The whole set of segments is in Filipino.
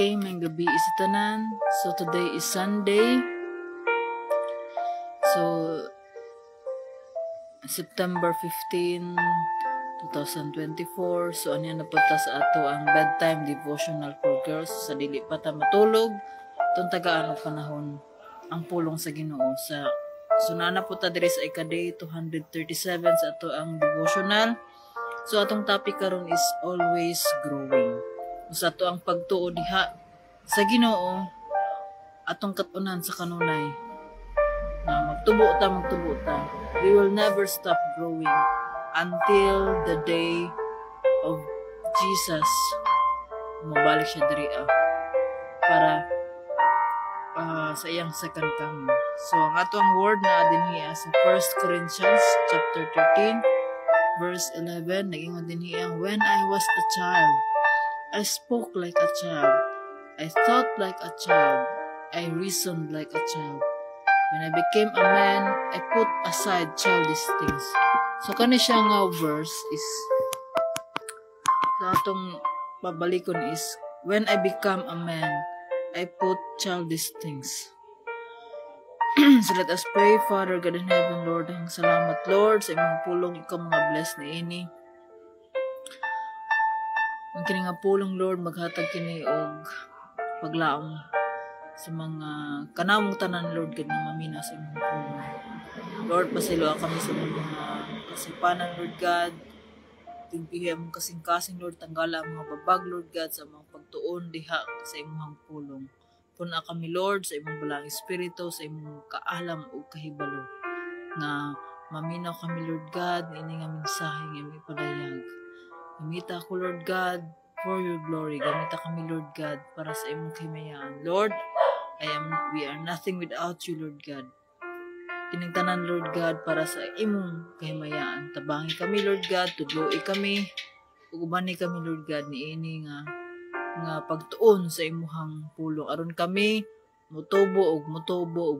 Okay, may gabi isa tanan. So today is Sunday. So September 15, 2024. So ano na punta sa ato ang bedtime devotional for girls. Sa dili pa ta matulog, itong tagaan og panahon ang pulong sa Ginoo sa sunana po ta diri sa ika-day 237 sa ato ang devotional. So atong topic karon is always growing. Sa ato ang pagtuo diha sa Ginoo atong katunan sa kanunay na magtubo ta. We will never stop growing until the day of Jesus mabalik siya diri para sa iyang second coming. So ang atong word na dinhi sa 1 Corinthians chapter 13 verse 11 nagingon dinhi when I was a child I spoke like a child, I thought like a child, I reasoned like a child. When I became a man, I put aside childish things. So kani siya nga verse is sa atong pabalikon is when I become a man, I put childish things. So let us pray. Father God in heaven, Lord, ang salamat Lord sa imong pulong ikaw mga bless ni ini. Ang kini nga pulong Lord maghatag kini og paglaom sa mga kanamong tanan Lord gid nga mamina sa imong pulong. Lord pasayloa kami sa mga kasipanan Lord God. Tigbihi among kasing-kasing Lord tanggala ang mga babag Lord God sa mga pagtuon diha sa imong pulong. Puna kami Lord sa imong balang espiritu sa imong kaalam ug kahibalo nga maminaw kami Lord God ini nga mensahe nga ipadayag. Gamita ako Lord God for your glory. Gamita kami Lord God para sa imong kahimayaan. Lord, we are nothing without you Lord God. Kining tanan Lord God para sa imong kahimayaan. Tabangi kami Lord God, tudloi kami, ugubani kami Lord God niini nga pagtuon sa imong pulong. Aron kami mutubo ug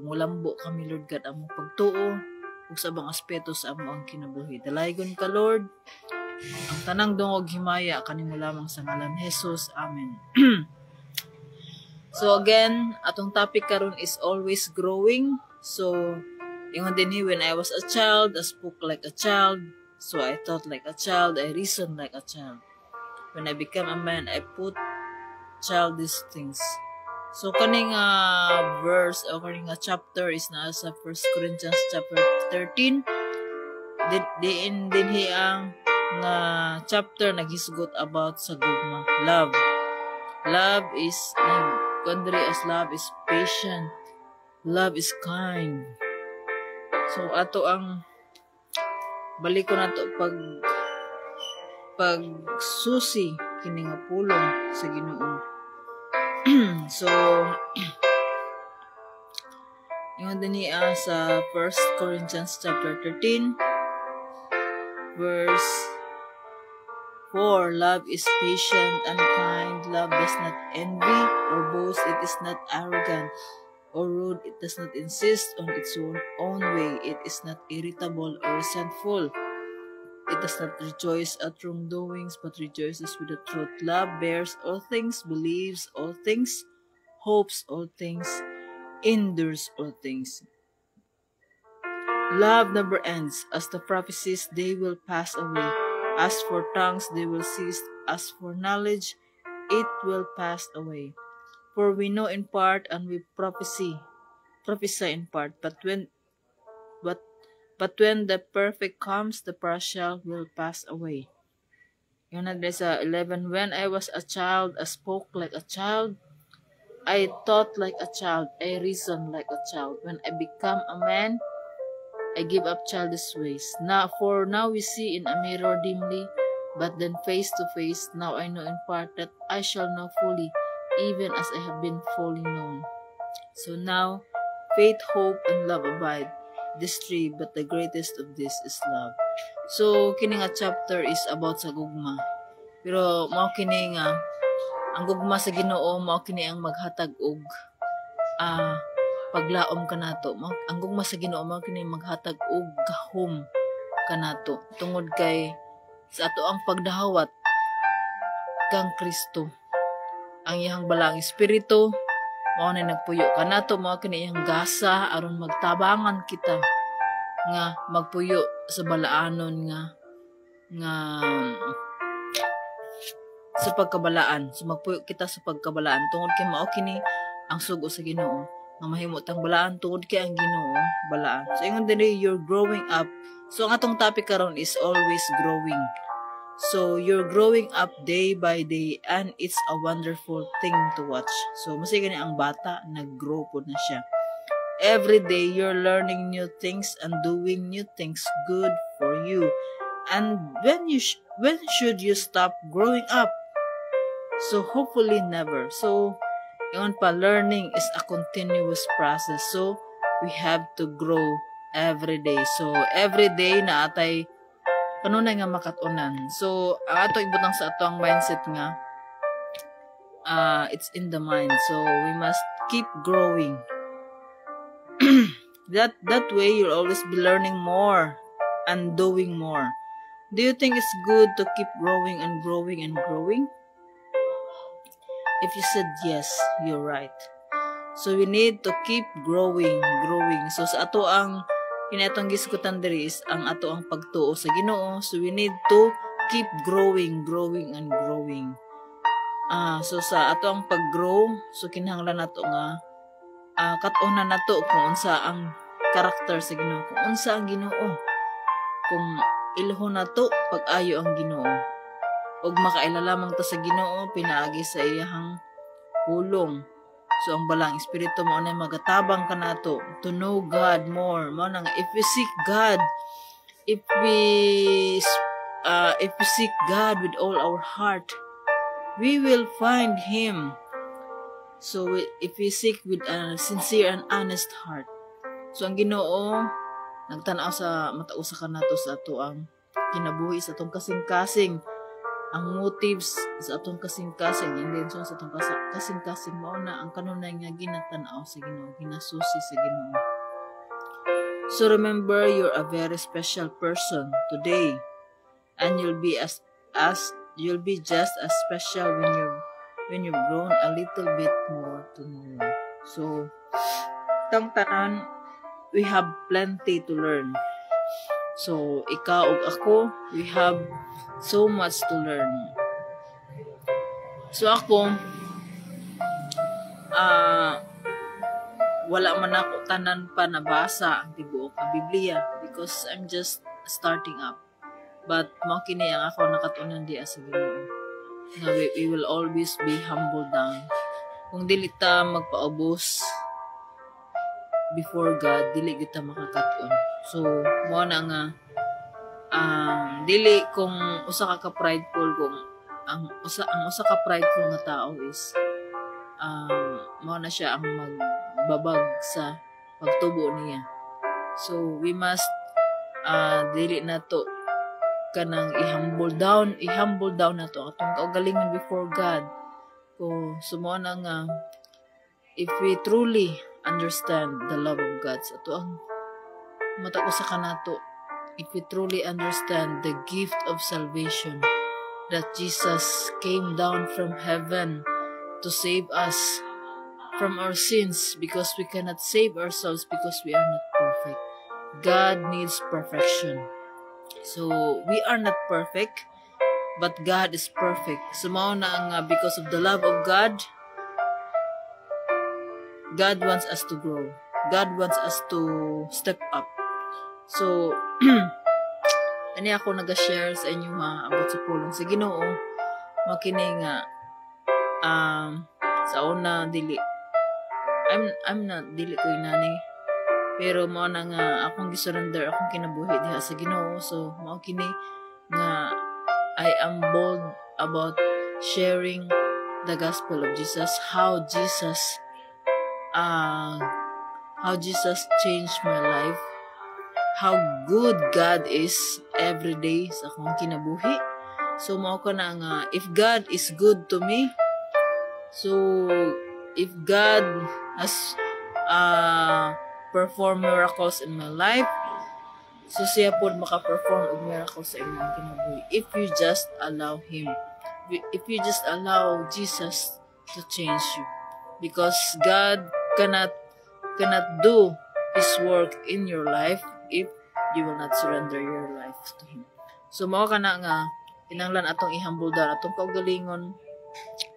mulambo kami Lord God among pagtuo ug sa bang aspeto sa among kinabuhi. Dalaygon ka Lord. Ang tanang dungog himaya kanimo lamang sa ngalan Jesus. Amen. So again, atong topic karon is always growing. So ingon dinhi when I was a child, I spoke like a child. So I thought like a child, I reasoned like a child. When I became a man, I put childish things. So kaning verse o kaning chapter is na sa 1 Corinthians chapter 13. Dinhi ang nga chapter naghisgot about sa gugma. Love is as love is patient. Love is kind. So ato ang balik ko na to pag susi kini nga pulong sa Ginoo. So yung dinhi sa 1 Corinthians chapter 13 verse 4, love is patient and kind. Love does not envy or boast. It is not arrogant or rude. It does not insist on its own way. It is not irritable or resentful. It does not rejoice at wrongdoings, but rejoices with the truth. Love bears all things, believes all things, hopes all things, endures all things. Love never ends. As the prophecies, they will pass away. As for tongues, they will cease. As for knowledge, it will pass away. For we know in part, and we prophesy in part. But when the perfect comes, the partial will pass away. Yun na sa 11. When I was a child, I spoke like a child. I thought like a child. I reasoned like a child. When I become a man, I give up childish ways. Now we see in a mirror dimly, but then face to face. Now I know in part that I shall know fully, even as I have been fully known. So now, faith, hope, and love abide. These three, but the greatest of this is love. So kini nga chapter is about sa gugma. Pero mao kini nga ang gugma sa Ginoo mao kini ang maghatag og paglaom kanato. Ang gugma sa Ginoo mao kini maghatag og gahom kanato tungod kay sa ato ang pagdahawat kang Kristo. ang iyang balang espiritu mao na nagpuyo kanato, mao kini iyang gasa aron magtabangan kita nga magpuyo sa balaanon nga sa pagkabalaan. So magpuyo kita sa pagkabalaan tungod kay mao kini ang sugo sa Ginoo nga mahimo tang balaan tungod kay ang Ginoo balaan. So ingon dinhi, you're growing up. So ang atong topic karon is always growing. So you're growing up day by day and it's a wonderful thing to watch. So masay gani ang bata nag-grow po na siya. Every day you're learning new things and doing new things good for you. And when should you stop growing up? So hopefully never. So yun pa, learning is a continuous process. So we have to grow every day. So every day na atay kanunay nga makatunan. So ang ato ibutang sa ato ang mindset nga it's in the mind. So we must keep growing. That way you'll always be learning more and doing more. Do you think it's good to keep growing and growing and growing? If you said yes, you're right. So we need to keep growing. So sa ato ang kinatong gisgutan diri is ang ato ang pagtuo sa Ginoo. So we need to keep growing and growing. So sa ato ang paggrow, so kinahanglan nato nga kat-onan nato kung unsa ang karakter sa Ginoo, kung unsa ang Ginoo, kung ilhon nato pag-ayo ang Ginoo, ug makaila lamang ta sa Ginoo pinaagi sa iyang pulong. So ang balang espiritu mo na magatabang kanato to know God more. Mo nang if we seek God, if we seek God with all our heart, we will find Him. So if we seek with a sincere and honest heart, so ang Ginoo nagtan-aw sa matausa kanato sa ato ang kinabuhi, sa atong kasing-kasing, ang motives sa atong kasing-kasing, intention sa atong kasing-kasing, mao na ang kanunay nga ginatan-aw sa Ginoo, ginasusi sa Ginoo. So remember, you're a very special person today, and you'll be just as special when you've grown a little bit more tomorrow. So tang tanan, we have plenty to learn. So ikaw ug ako, we have so much to learn. So ako wala man ako tanan pa nabasa ang tibuok nga Biblia because I'm just starting up. But mao kini ang ako nakatunan diha sa Ginoo. Nga we will always be humble down. Kung dili ta magpaubos before God, dili kita makakaton. So mo na nga dili kung usa ka prideful, kung ang usa ka prideful nga tao is mo na siya ang magbabag sa pagtubo niya. So we must dili nato kanang i-humble down nato atong kaugalingon before God. Kung sumo na nga if we truly understand the love of God sa ato ang matag usa kanato, if we truly understand the gift of salvation, that Jesus came down from heaven to save us from our sins, because we cannot save ourselves because we are not perfect. God needs perfection. So we are not perfect, but God is perfect. So mao na nga because of the love of God, God wants us to grow. God wants us to step up. So, ani ako nag-share sa inyo about sa pulong sa Ginoo. Makini nga, sa una, dili. I'm not, dili ko inani. Pero mao na nga, akong gisurrender, akong kinabuhi diha sa Ginoo. So, mao kini nga, I am bold about sharing the gospel of Jesus, how Jesus changed my life, how good God is every day sa akong kinabuhi. So mao ko na nga, if God is good to me, so if God has performed miracles in my life, so siya po maka-perform og miracles sa inyong kinabuhi if you just allow Him, if you just allow Jesus to change you. Because God cannot do His work in your life if you will not surrender your life to Him. So mao kana nga kinahanglan atong ihambol down atong kaugalingon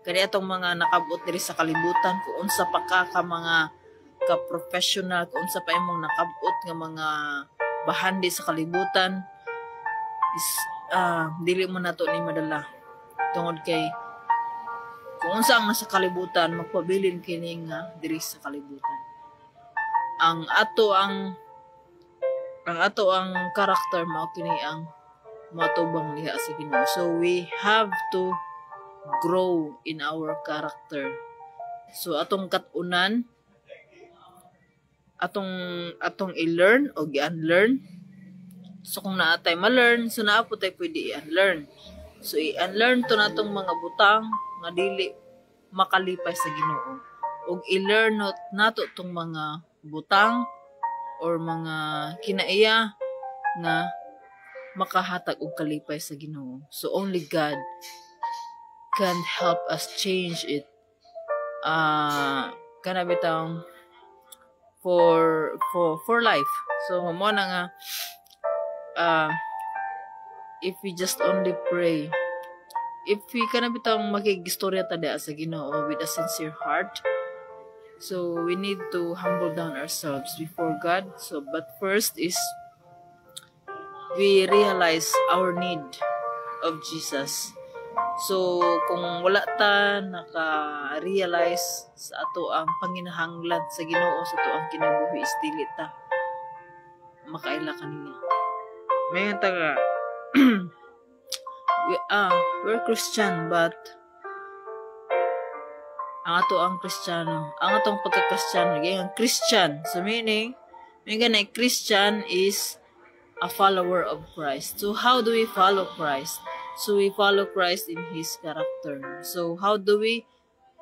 kani atong mga nakabot diri sa kalibutan kung unsa pa ka mga ka-professional, kung unsa pa imong nakabot nga mga bahandi sa kalibutan is dili mo nato ni madala tungod kay kung unsa ang nasa kalibutan magpabilin kini nga diri sa kalibutan. Ang ato ang karakter mao kini ang matubang liha sa Ginoo. So we have to grow in our character. So atong kat-unan atong i-learn o i-unlearn. So kung naatay ma-learn, so naa po tayo pwede i-unlearn. So i-unlearn to natong mga butang nga dili makalipay sa Ginoo. Og i-learn nato tong mga butang or mga kinaiya nga makahatag og kalipay sa Ginoo. So only God can help us change it. Kana bitang for life. So mo na nga if we just only pray, if we kana bitang makigistorya ta sa Ginoo with a sincere heart, so we need to humble down ourselves before God. So but first is we realize our need of Jesus. So kung wala ta naka-realize sa ato ang panginahanglan sa Ginoo sa ato ang kinabuhi is dili ta makaila kaniya. May taga we're Christian but ang ato ang Kristiyano, ang atong pagka-Kristiyano, yung Christian. So meaning, may ganay Christian is a follower of Christ. So how do we follow Christ? So we follow Christ in His character. So how do we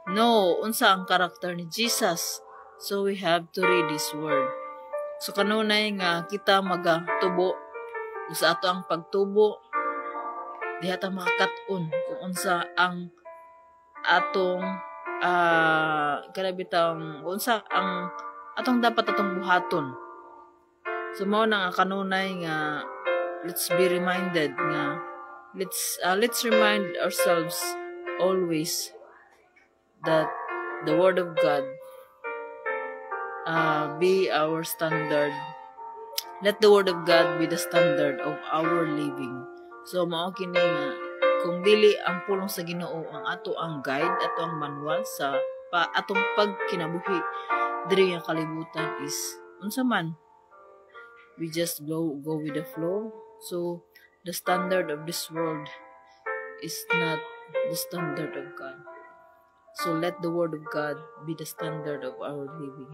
know unsa ang karakter ni Jesus? So we have to read His word. So kanunay nga kita magatubo sa ato ang pagtubo diha ta makakat-on kung unsa ang atong karabitang unsa ang atong dapat atong buhaton. So mao na nga kanunay nga let's be reminded nga let's remind ourselves always that the word of God be our standard. Let the word of God be the standard of our living. So mao kini nga kung dili ang pulong sa Ginoo ang ato ang guide, ato ang manual sa atong pagkinabuhi diri nga kalibutan is unsa man we just go with the flow. So the standard of this world is not the standard of God. So let the word of God be the standard of our living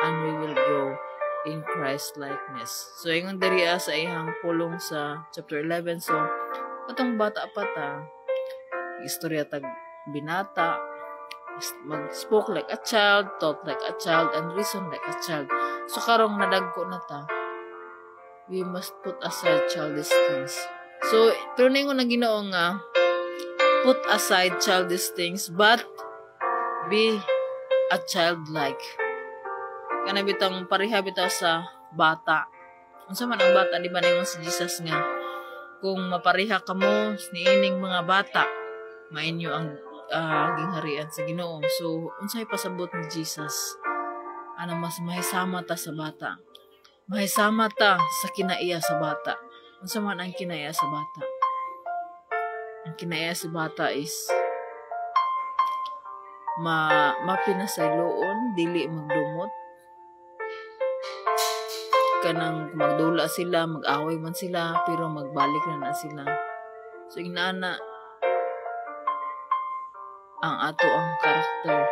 and we will grow in Christ likeness. So ingon diri sa ihang pulong sa chapter 11. So atong bata pa ta, istorya tag binata, spoke like a child, thought like a child, and reason like a child. So karong nadagko na ta, we must put aside childish things. So pero ningon na Ginoo nga put aside childish things but be a childlike. Kana bitang pareha bitaw sa bata. Unsa man ang bata, di ba ningon si Jesus nga kung mapareha kamo niining mga bata, mainyo ang gingharian sa Ginoo. So unsay pasabot ni Jesus? Ana mas mahisama ta sa bata. Mahisama ta sa kinaiya sa bata. Unsa man ang kinaiya sa bata? Ang kinaiya sa bata is mapinasayloon, dili magdumot. Kanang magdula sila, mag-away man sila, pero magbalik na sila. So inaana ang ato ang karakter.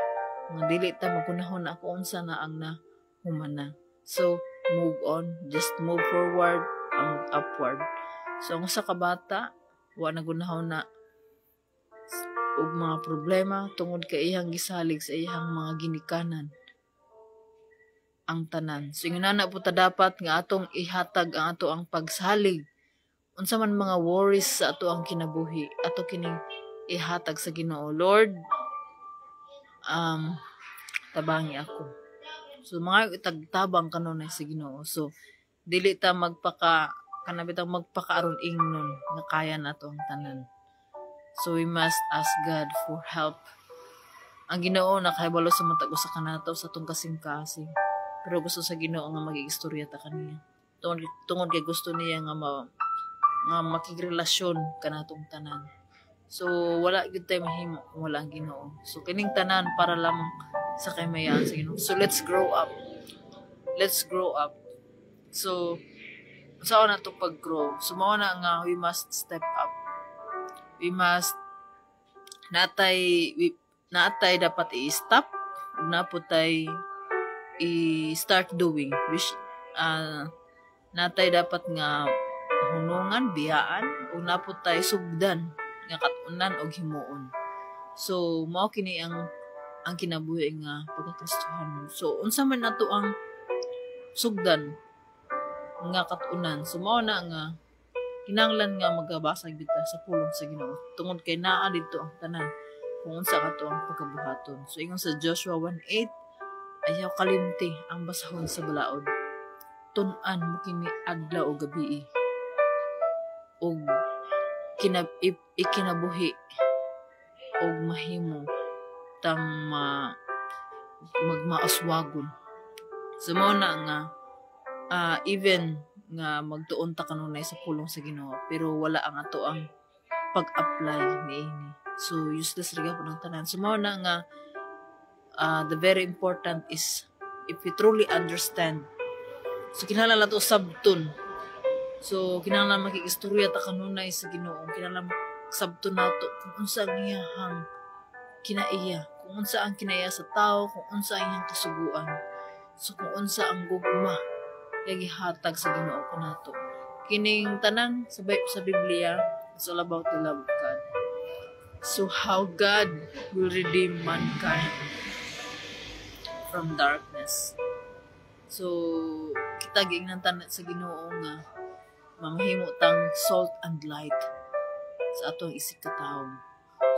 Nga dili ta magunahon ako unsa na ang humana. So move on, just move forward and upward. So ang usa ka bata, wa na gunahon na og mga problema tungod kay iyang gisalig sa iyang mga ginikanan ang tanan. So ingon po ta dapat nga atong ihatag ang ato ang pagsalig unsa man mga worries sa ato ang kinabuhi, ato kining ihatag sa Ginoo. Lord, tabangi ako. So mga itagtabang kanunay sa Ginoo. So dili ta kanabitang magpakaaron ingnon nga kaya nato ang tanan. So we must ask God for help. Ang Ginoo nakahibalo sa matag usa kanato sa atong kasing-kasing. Pero gusto sa Ginoo nga mag-iistorya ta kaniya. Tungod kay gusto niya nga makigrelasyon kanatong tanan. So wala gyud tay mahimo kung wala ang Ginoo. So kining tanan para lamang sa kaymayan sa Ginoo. So let's grow up. Let's grow up. So saan na to pag-grow? So mao na nga we must step up. We must natay dapat i-stop ug naputay i-start doing which natay dapat nga hunungan biyaan ug naputay sugdan nga katunan og himuon. So mao kini ang kinabuhi nga pagkakristohanon. So unsa man nato ang sugdan nga katunan. So mao na nga kinahanglan nga magabasag bita sa pulong sa Ginoo. Tungod kay naa didto ang tanan kung unsa kato ang pagkabuhaton. So ingon sa Joshua 1:8, ayaw kalimti ang basahon sa balaod. Tun-an mo kini adlaw o gabi og ikinabuhi og mahimo tang magmaaswagon. So mao na nga even nga magtuon ta kanunay sa pulong sa Ginoo pero wala ang ato ang pag-apply niini. So useless ra gyud ang tanan. So mao na nga the very important is if we truly understand. So kinahanglan nato sabton. So kinahanglan makikistorya ta kanunay sa Ginoo. Kinahanglan sabton nato kung unsa ang iyang kinaiya, kung unsa ang kinaiya sa tao, kung unsa ang iyang kasuguan. So kung unsa ang gugma nga gihatag sa Ginoo kanato. Kining tanan sa Biblia, it's all about the love of God. So how God will redeem mankind from darkness. So kita giingnan tanan sa Ginoo nga mamahimo tang salt and light sa atong isig ka tawo.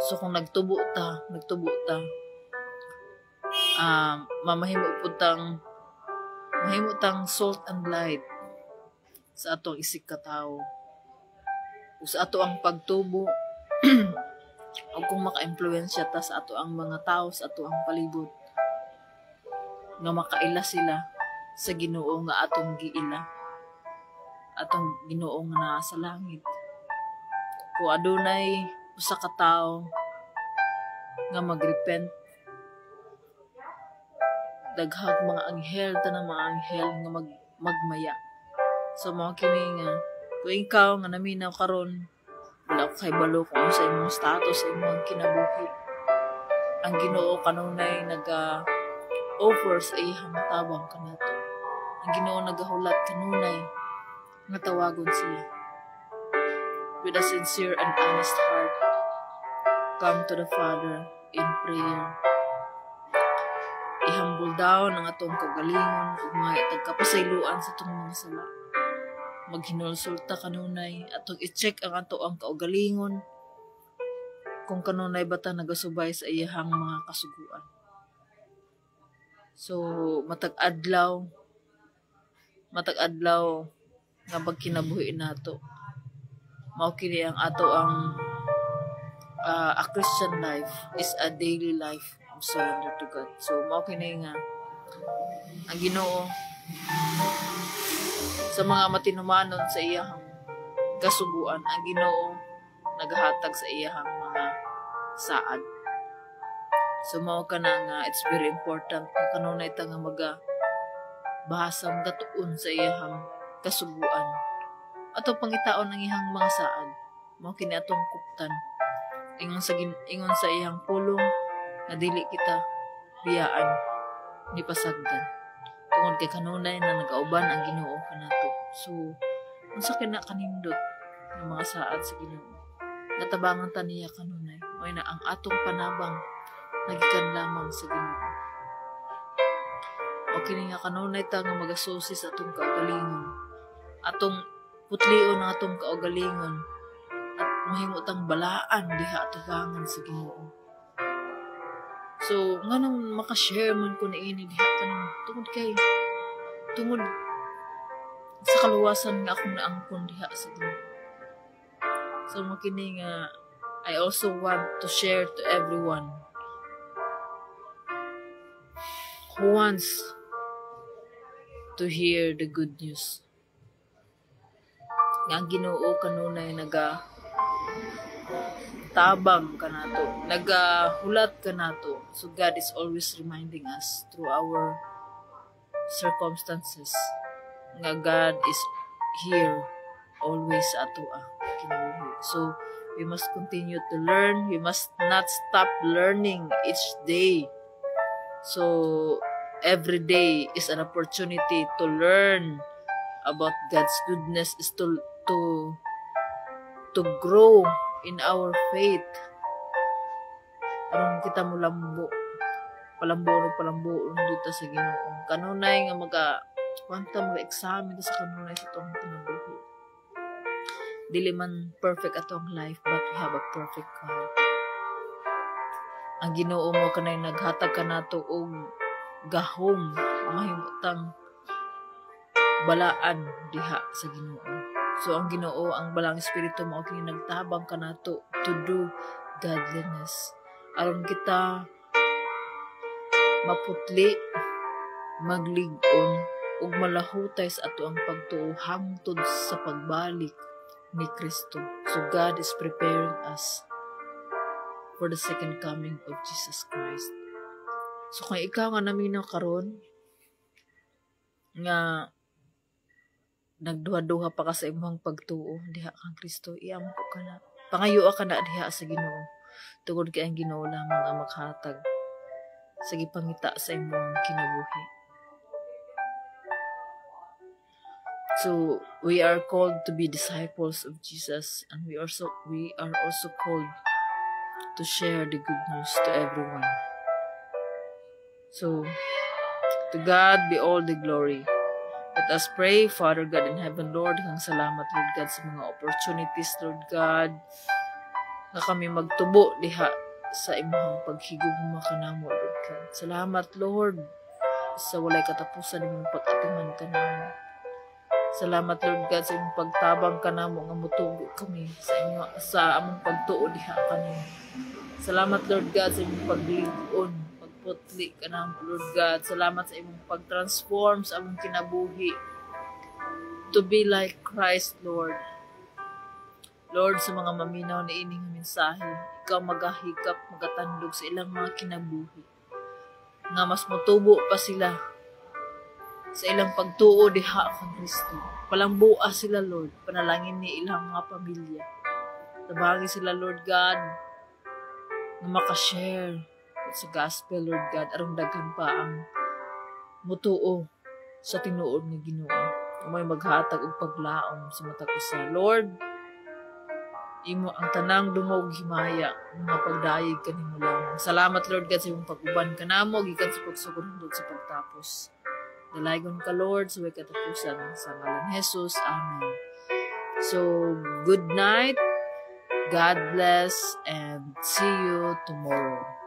So kung nagtubo ta mamahimo tang salt and light sa atong isig ka tawo. O sa ato ang pagtubo o kung maka-impluwensya ta sa ato ang mga tao sa ato ang palibot nga makaila sila sa Ginoo nga atong giila, atong Ginoo nga naa sa langit. Kung adunay usa ka tawo nga magrepent, daghang mga anghel, tanang mga anghel nga magmaya. So mao kini nga kung ikaw nga naminaw karon, wala ko kay balo kung sa imong status sa imong kinabuhi. Ang Ginoo kanunay offer sa iyang tabang kanato. Ang Ginoo nagahulat kanunay nga tawagon siya. With a sincere and honest heart, come to the Father in prayer. I-humble down ang atong kagalingon ug mga itagkapasayloan sa atong mga sala. Maghinulsulta kanunay atong i-check ang ato ang kaugalingon kung kanunay bata nagasubay sa iyahang mga kasuguan. So matag adlaw nga pagkinabuhi nato, mao kini ang ato ang a Christian life is a daily life of surrender to God. So mao kini nga ang Ginoo sa mga matinumanon sa iyang kasuguan, ang Ginoo nagahatag sa iyang mga saad. So mao kana nga it's very important kung kanunay ta nga bahasang gatuon sa iyang kasuguan ato pangitaon ang iyang mga saad. Mao kini atong kuptan ingon sa iyang pulong na dili kita biyaan ni pasagdan tungod kay kanunay na nagauban ang Ginoo kanato. So unsa kina kanindot ng mga saad sa Ginoo natabangan ta niya kanunay mao na ang atong panabang nagikan lamang sa Ginoo. O kini nga kanunay ta nga magasusi sa atong kaugalingon, atong putlion ang atong kaugalingon at mahimo tang balaan diha atubangan sa Ginoo. So, nga nang makashare man ko na ini diha kanang tungod sa kaluwasan nga akong naangkon diha sa Ginoo. So, makini nga I also want to share to everyone who wants to hear the good news. Nga ang Ginoo kanunay tabang kanato, nagahulat kanato. So God is always reminding us through our circumstances nga God is here always sa atoa kinabuhi. So we must continue to learn. We must not stop learning each day. So every day is an opportunity to learn about God's goodness, is to grow in our faith. Aron kita mo palambo dito sa Ginoo. Kanunay nga mag-examine sa kanunay sa itong kinabuhi. Dili man perfect atong life, but we have a perfect God. Ang Ginoo mo kanay naghatag kanato og gahom mahimutang balaan diha sa Ginoo. So ang Ginoo, ang balang espiritu mao kini nagtabang kanato to do godliness. Aron kita maputli, maglig-on ug malahutay sa ato ang pagtuo hangtod sa pagbalik ni Kristo. So God is preparing us for the second coming of Jesus Christ. So kung ikaw nga naminaw karon nga nagduha-duha pa ka sa imong pagtuo diha kang Kristo, iampo ka na. Pangayo ka na diha sa Ginoo. Tungod kay ang Ginoo lamang ang makhatag sa gipangita sa imong kinabuhi. So we are called to be disciples of Jesus, and we are also called to share the good news to everyone. So to God be all the glory. Let us pray. Father God in heaven, Lord, kang salamat, Lord God, sa mga opportunities, Lord God, na kami magtubo diha sa imong paghigugma kanamo, Lord God. Salamat, Lord, sa walay katapusan imong pag-atiman kanamo. Salamat, Lord God, sa imong pagtabang kanamo nga motubo kami sa among pagtuo diha kanimo. Salamat, Lord God, sa imong paglig-on, putli ka na, Lord God. Salamat sa imong pag-transform sa among kinabuhi to be like Christ, Lord. Lord, sa mga maminaw na ining mensahe, ikaw magahikap, magatandog sa ilang mga kinabuhi. Nga mas motubo pa sila sa ilang pagtuo diha kang Kristo. Palambua sila, Lord. Panalangin ni ilang mga pamilya. Tabangin sila, Lord God, na makashare sa gospel, Lord God, arong daghan pa ang mutuo sa tinuod ni Ginoo. May maghatag og paglaom sa matag usa. Lord, imo ang tanang dumog himaya nga pagdayeg kanimo lamang. Salamat, Lord God, sa imong pag-uban kanamo gikan sa pagsugod sa pagtapos. Dalaygon ka, Lord, sa way katapusan sa ngalan Jesus. Amen. So, good night. God bless and see you tomorrow.